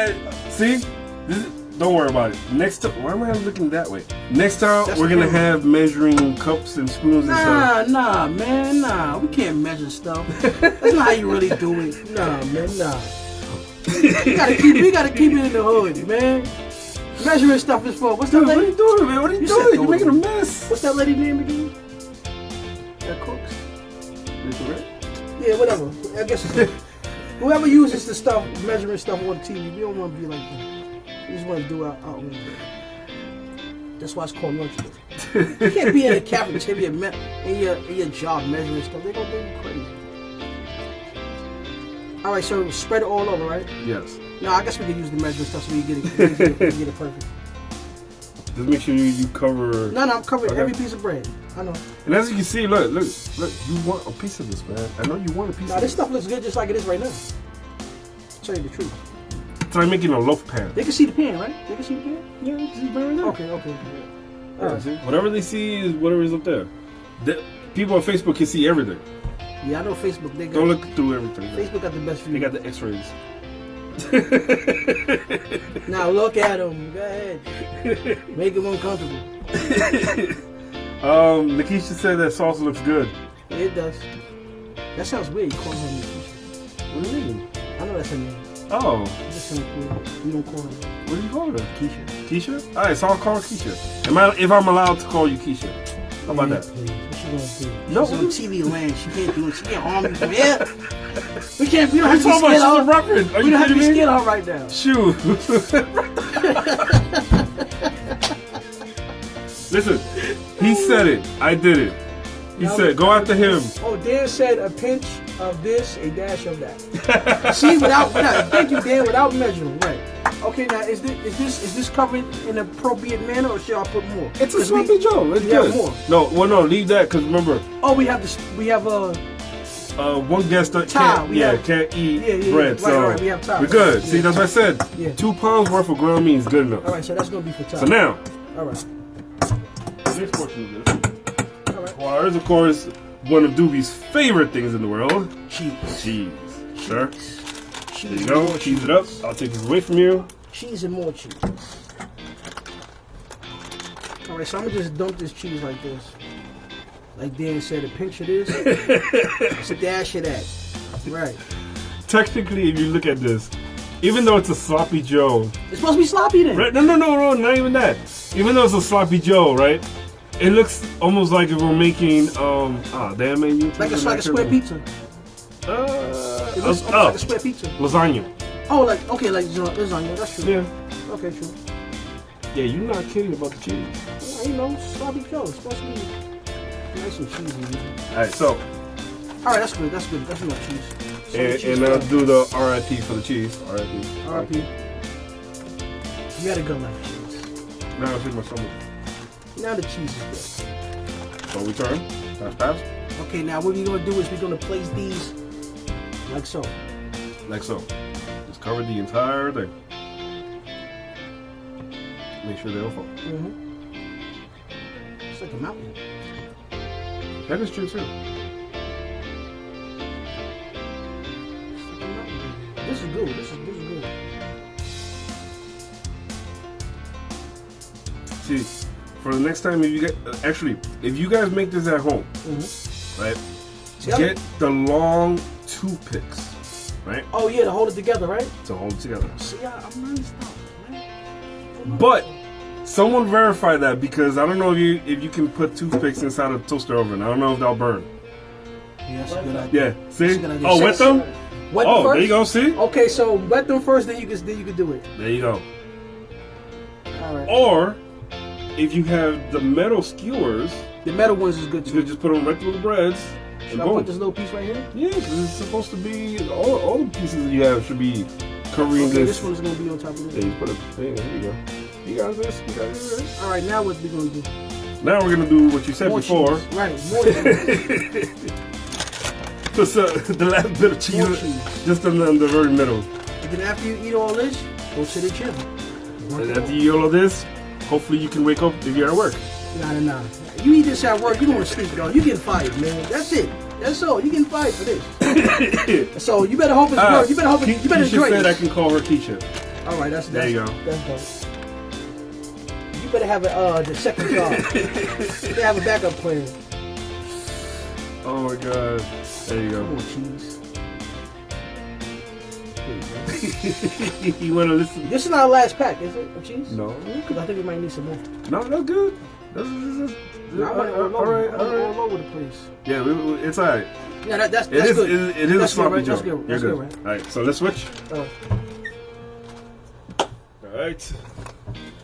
see? Don't worry about it. Next time, why am I looking that way? Next time, That's we're going to okay. have measuring cups and spoons and stuff. Nah, man, nah. We can't measure stuff. That's not how you really do it. Nah, man, nah. We gotta keep it in the hood, man. Measuring stuff is for what's that Dude, what are lady? you doing, man? What are you said doing? You're throw it. making a mess. What's that lady name again? That cooks. Right? Yeah, whatever. I guess it's whoever uses the stuff, measuring stuff on TV, we don't want to be like that. We just want to do our own. That's why it's called lunchroom. You can't be in a cafeteria in your job measuring stuff. They're gonna do you crazy. All right, so spread it all over, right? Yes. No, I guess we could use the measuring stuff so we get it perfect. Just make sure you cover. No, I'm covering Okay. every piece of bread. I know. And as you can see, look. You want a piece of this, man. I know you want a piece Nah, of this this. stuff looks good just like it is right now. Tell you the truth. It's like making a loaf pan. They can see the pan, right? They can see the pan? Yeah, you see right there. Okay. Yeah, Alright. see? Whatever they see is whatever is up there. People on Facebook can see everything. Yeah, I know Facebook. They got, Don't look through everything. Facebook got the best view. They got the X-rays. Now look at them. Go ahead. Make them uncomfortable. Nikisha said that sauce looks good. Yeah, it does. That sounds weird. You call her Nikisha. What do you mean? I know that's her name. Oh, Just sounds cool. We don't call her. what do you call her? Keisha. Keisha? All right, so I'll call her Keisha. If I'm allowed to call you Keisha? How about that? Please. What she gonna do? No, She's on TV land. She can't do it. She can't harm you from here. We don't have to be She's scared a of her. reference. Are We you don't have to be kidding me? scared of her right now. Shoot. Listen, he said it. I did it. He said, go after him. Oh, Dan said a pinch of this, a dash of that. See, without thank you, Dan, without measuring, right? Okay, now is this covered in an appropriate manner, or should I put more? It's a sloppy Joe. It's we have good. more. No, leave that because remember. Oh, we have one guest that can't eat bread. So we have time. we're good. See, that's what I said. Yeah. 2 pounds worth of ground meat is good enough. All right, so that's gonna be for time. So now, all right. next portion of this All right. of course, one of Doobie's favorite things in the world. Cheese. Cheese. Sir. Cheese. There you go. Cheese it up. I'll take this away from you. Cheese and more cheese. All right, so I'm gonna just dump this cheese like this. Like Dan said, a pinch of this, it's a dash of that. Right. Technically, if you look at this, even though it's a sloppy Joe, It's supposed to be sloppy then. right? No, not even that. Even though it's a sloppy Joe, right? It looks almost like if we're making damn menu. Like a square pizza. It looks almost like a square pizza. Lasagna. Oh, like lasagna. That's true. Yeah. Okay, true. Yeah, you're not kidding about the cheese. Yeah, you know, sloppy Joe. It's supposed to be nice and cheesy. All right, so. All right, that's good. That's good. That's enough cheese. And I'll do the RIP for the cheese. RIP. You got a good life, cheese. Now I'll take my stomach. Now the cheese is good. So we turn. Pass. Okay, now what we're gonna do is we're gonna place these like so. Like so. Just cover the entire thing. Make sure they don't fall. It's like a mountain. That is true too. This is good. This is good. See, for the next time, if you get if you guys make this at home, right? Get the long toothpicks, right? Oh yeah, to hold it together, right? To hold it together. See, I'm learning stuff, man. But someone verify that, because I don't know if you can put toothpicks inside a toaster oven. I don't know if they'll burn. Yeah, that's a good idea. Yeah. See? That's a good idea. Oh, wet them? Wet them first? There you go. See? Okay, so wet them first, then you can do it. There you go. All right. Or if you have the metal skewers, the metal ones is good you too. could just put on right through the breads. Should I put this little piece right here? Yeah, because it's supposed to be all the pieces that you have should be covering this. This one's gonna be on top of this. Yeah, you put it. There you go. You got this. You got this. All right, now what we gonna do? Now we're gonna do what you said More before. cheese. Right, more cheese. The last bit of cheese, just in the very middle. And then after you eat all this, go to the gym. And after you eat all of this, hopefully you can wake up if you're at work. Nah. You eat this at work, you going to sleep, dog. You getting fired, man. That's it. That's all. You getting fired for this. So you better hope it's work. You better hope you better enjoy it. She said I can call her teacher. All right, that's there you go. That's dope. You better have the second job. You better have a backup plan. Oh my God. There you go. Come on, cheese. You want to listen? This is not our last pack, is it? Of cheese? No. Because I think we might need some more. No, that's good. All right. All over the place. Yeah, it's all right. Yeah, that's good. It is a sloppy right? joke. That's good. You're That's good. good, right? All right, so let's switch. Uh, All right,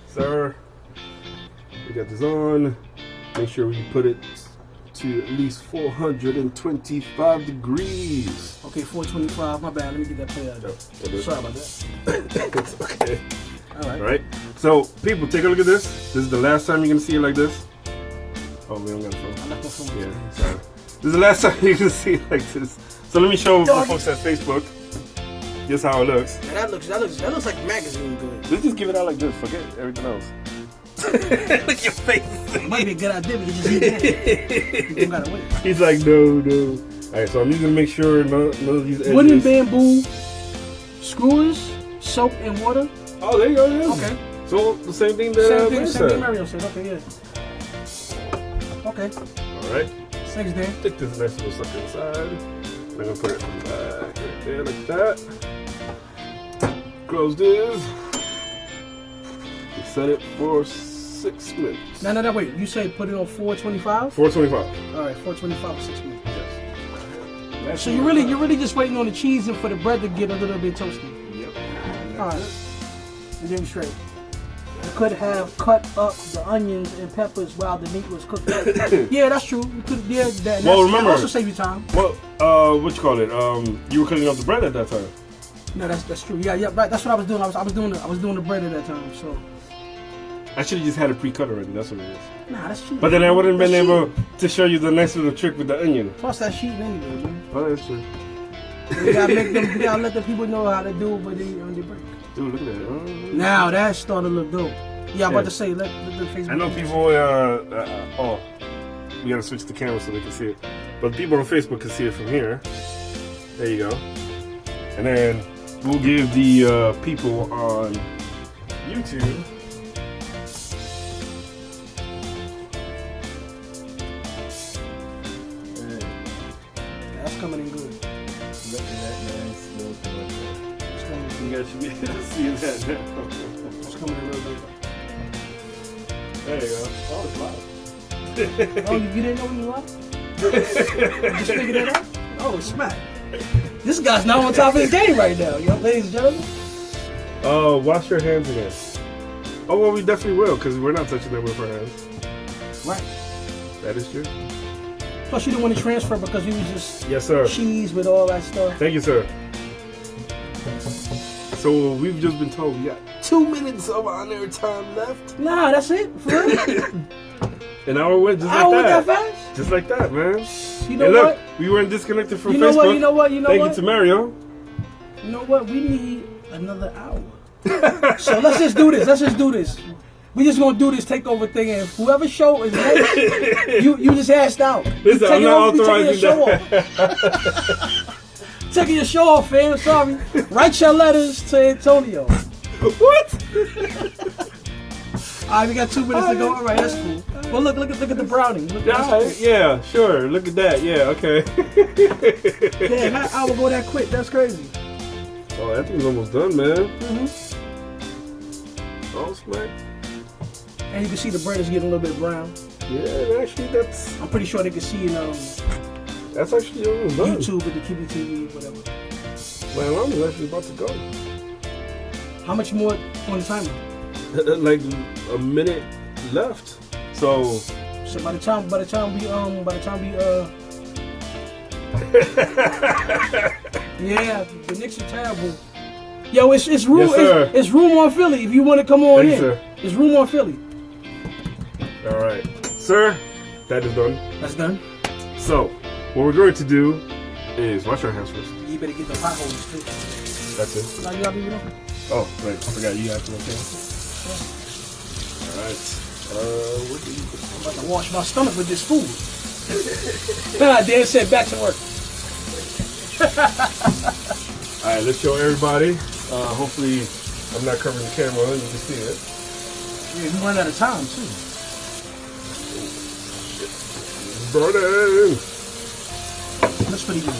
sir. We got this on. Make sure we put it to at least 425 degrees. Okay, 425. My bad. Let me get that play out of there. Sorry about that. It's okay. All right. So, people, take a look at this. This is the last time you're going to see it like this. Oh, we don't got a phone. I left my phone. Yeah, sorry. This is the last time you're going to see it like this. So, let me show my folks at Facebook just how it looks. Man, that looks like magazine good. Let's just give it out like this. Forget everything else. Look at your face. It might be a good idea, but you just eat that. You gotta wait. He's like, no. Alright, so I'm just gonna make sure none of these edges. Wooden bamboo skewers, soap and water. Oh, there you go. Yeah. Okay. So the same thing that same thing Mario said. Okay, yeah. Okay. Alright. Thanks, Dan. Stick this nice little sucker inside. I'm gonna put it back right there like that. Close this. Set it for 6 minutes. No, wait. You say put it on 425? 425. All right, 425 for 6 minutes. Yes. So you're really just waiting on the cheese and for the bread to get a little bit toasty. Yep. All right. And then straight. You could have cut up the onions and peppers while the meat was cooked up. Yeah, that's true. You could. Yeah, that remember, also save you time. Well, what you call it? You were cutting up the bread at that time. No, that's true. Yeah, right. That's what I was doing. I was doing the bread at that time. So. I should have just had it pre-cut already. That's what it is. Nah, that's cheating. But then I wouldn't have been able to show you the nice little trick with the onion. Plus, that's cheating anyway, man. Oh, that's true. We gotta make them. We gotta let the people know how to do it when they on their break. Dude, look at that. Oh. Now that's starting to look dope. Yeah, I'm about to say let the Facebook. I know people. Oh, we gotta switch the camera so they can see it. But people on Facebook can see it from here. There you go. And then we'll give the people on YouTube. That's coming in good. Look at that nice little color. It's coming in You good. guys should be able to see that now. It's coming in real good. There you go. Oh, it's live. Oh, you didn't know we were live? Just figured it out? Oh, smack. This guy's not on top of his game right now, yo, ladies and gentlemen. Oh, wash your hands again. Oh, well, we definitely will, because we're not touching them with our hands. Right. That is true. Plus, you didn't want to transfer because you was just Yes, sir. cheese with all that stuff. Thank you, sir. So, we've just been told we got 2 minutes of on-air time left. Nah, that's it. For real? An hour went just I like went that. that fast? Just like that, man. You know And look, what? we weren't disconnected from You know Facebook. what? You know what? You know Thank what? you to Mario. You know what? We need another hour. So let's just do this. Let's just do this. We just gonna do this takeover thing, and whoever show is next, you just asked out. Listen, I'm not authorizing that. Taking your show off, fam. Sorry. Write your letters to Antonio. What? Alright, we got 2 minutes to go. Alright, that's cool. Well, look at the brownie. Look, that's Yeah, sure. Look at that. Yeah, okay. cool. Damn, that hour go that quick. That's crazy. Oh, that thing's almost done, man. Mm-hmm. Oh, smack. And you can see the bread is getting a little bit brown. Yeah, actually, that's I'm pretty sure they can see in actually almost done. YouTube with the qptv, whatever. My alarm is actually about to go. How much more on the timer? Like a minute left. So by the time we yeah, the Knicks are terrible. Yo, it's room. Yes, sir. It's room on Philly. If you want to come on Thank you, in, sir. it's room on Philly. All right, sir, that is done. That's done. So what we're going to do is wash our hands first. You better get the potholes too. That's it. Now you got me, you know? Oh, right. Forgot you have to okay. All right. What do you put? I'm about to wash my stomach with this food. Dan said back to work. All right, let's show everybody. Hopefully, I'm not covering the camera and you can see it. Yeah, we run out of time too. Burning. Looks pretty good.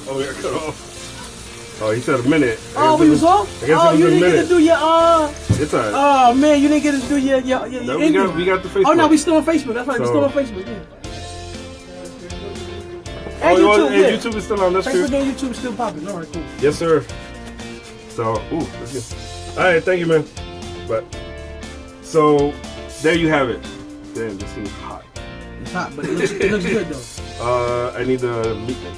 Oh, we got cut off. Oh, he said a minute. Oh, we was off? I guess Oh, it was you a didn't get minute. to do your It's alright. Oh man, you didn't get to do your No, ending. we got the Facebook. Oh no, we still on Facebook. That's right, we So- still on Facebook. Yeah. Oh, And YouTube, and yeah. YouTube is still on. That's true. Facebook and YouTube is still popping. All right, cool. Yes, sir. So, that's good. All right, thank you, man. But so there you have it. Damn, this thing's hot. It's hot, but it looks good though. I need the meat knife.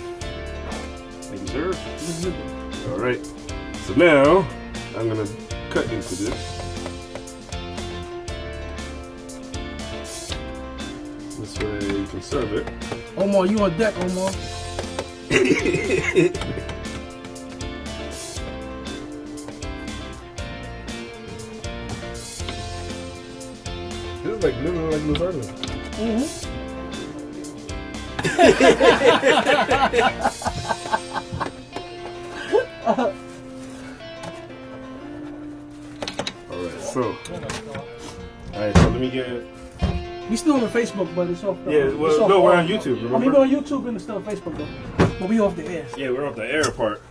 Thank you, sir. It looks good though. All right. So now I'm gonna cut into this. This way you can serve it. Omar, you on deck, Omar? This is like literally like lasagna. Alright, so let me get. We still on the Facebook, but it's off. Yeah, well, it's off no, we're all- on YouTube, I mean, remember? we're on YouTube and it's still on Facebook though. But we off the air. Yeah, we're off the air part.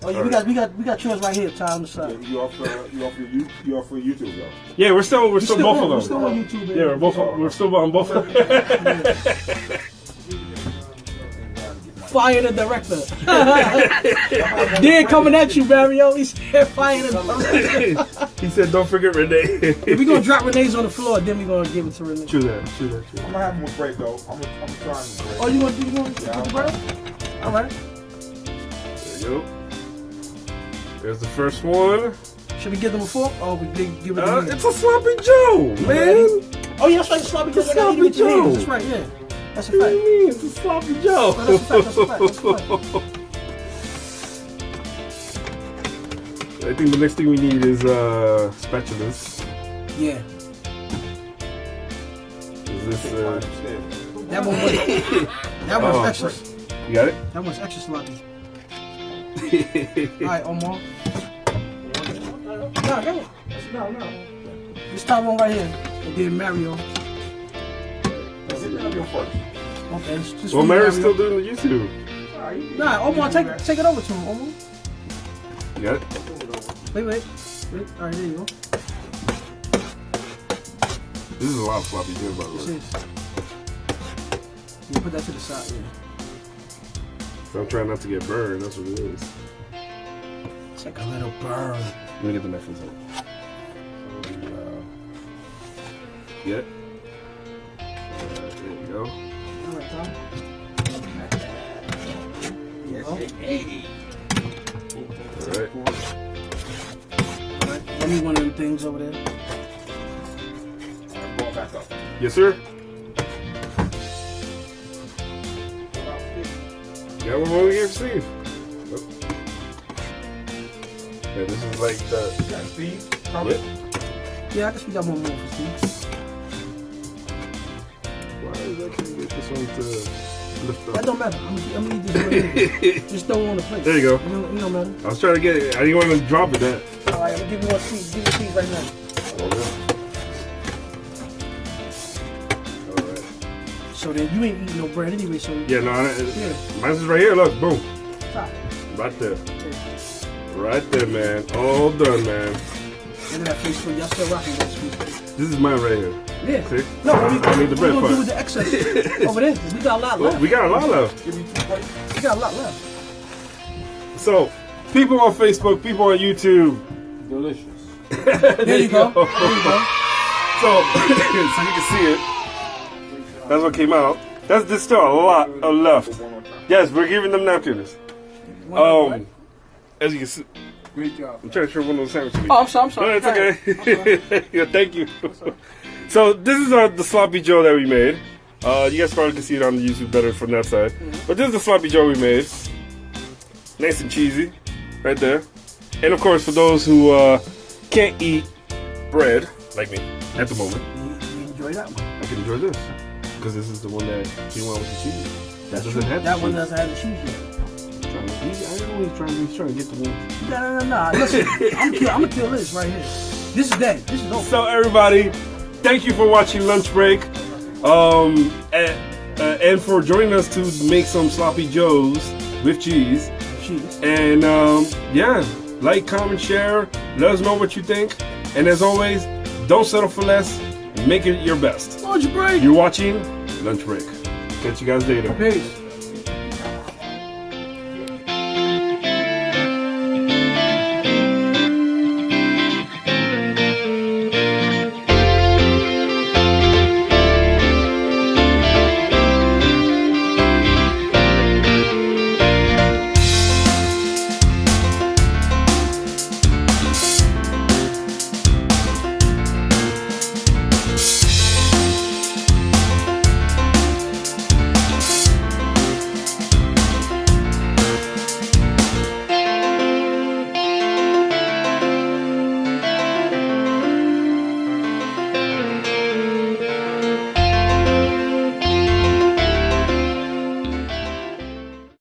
Oh yeah, we got yours right here, Ty, on the side. You off YouTube though? Yeah, we're still both of them. We're still on YouTube. Yeah, we're still on both of them. Fire the director. Dan coming at you, Mario. He said fire the director. He said, "Don't forget Renee." If we gonna drop Renee's on the floor, then we gonna give it to Renee. True that. I'm gonna have more break though. I'm trying to break. Oh, you gonna put the bread? All right. There you go. There's the first one. Shout Should we give them a fork? Or we give it a It's a sloppy Joe, man. Oh yeah, that's right. Sloppy Joe. It's sloppy Joe. That's right. Yeah, that's a What fact. do you mean? It's a sloppy Joe. Oh, that's a fact. That's a fact. That's a fact. I think the next thing we need is spatulas. Yeah. Is this? That one was. That one's Oh. extra. You got it? That one's extra sloppy. All right, Omar. No. This Tyrone right here. And then Mario. Okay, it's just Well, for Mary's Mario. still doing the YouTube. Nah, Omar, take it over to him, Omar. You got it? Wait. All right, there you go. This is a lot of sloppy Joe, by the This way. is. You put that to the side, yeah. So I'm trying not to get burned. That's what it is. It's like a little burn. Let me get the knife inside. Get it? There you go. All right, Tom. Alright. All right, give me one of them things over there. Yes, sir? Got one more here for Steve. Oh. Yeah, this is like the. Yep. Yeah, I guess we got one more for Steve. Why is that can't get this one to lift That up? don't matter. I'm gonna eat this right here. Just throw it on the plate. There you go. It don't matter. I was trying to get it. I didn't want to drop it. That. All right, I'm gonna give you one piece. Give me a piece right now. Alright. So then you ain't eating no bread anyway. So Yeah, no, yeah. mine's is right here. Look, boom. Stop. Right there. Right there, man. All done, man. Look at that face for y'all still rocking this piece. This is mine right here. Yeah. See? No, I need the bread we're gonna do part. with the excess over there. We got a lot Well, left. we got a lot left. We got a lot left. So, people on Facebook, people on YouTube. Delicious. There you go. There you go. So, so you can see it. That's what came out. There's still a lot left. Yes, we're giving them napkins. As you can see, Great job. I'm trying to share one of those sandwiches. Oh, I'm sorry. No, it's okay. Yeah, thank you. So this is the sloppy Joe that we made. You guys probably can see it on the YouTube better from that side. But this is the sloppy Joe we made. Nice and cheesy, right there. And of course, for those who can't eat bread like me at the moment, You enjoy that one. I can enjoy this because this is the one that came out with the cheese. That doesn't have That the one cheese. doesn't have the cheese yet. He's always trying to get the one. No. Listen, I'm gonna kill this right here. This is dead. This is over. So everybody, thank you for watching Lunch Break, and for joining us to make some sloppy joes with cheese. Cheese. And yeah, like, comment, share. Let us know what you think. And as always, don't settle for less. Make it your best. Lunch break. You're watching Lunch Break. Catch you guys later. Peace.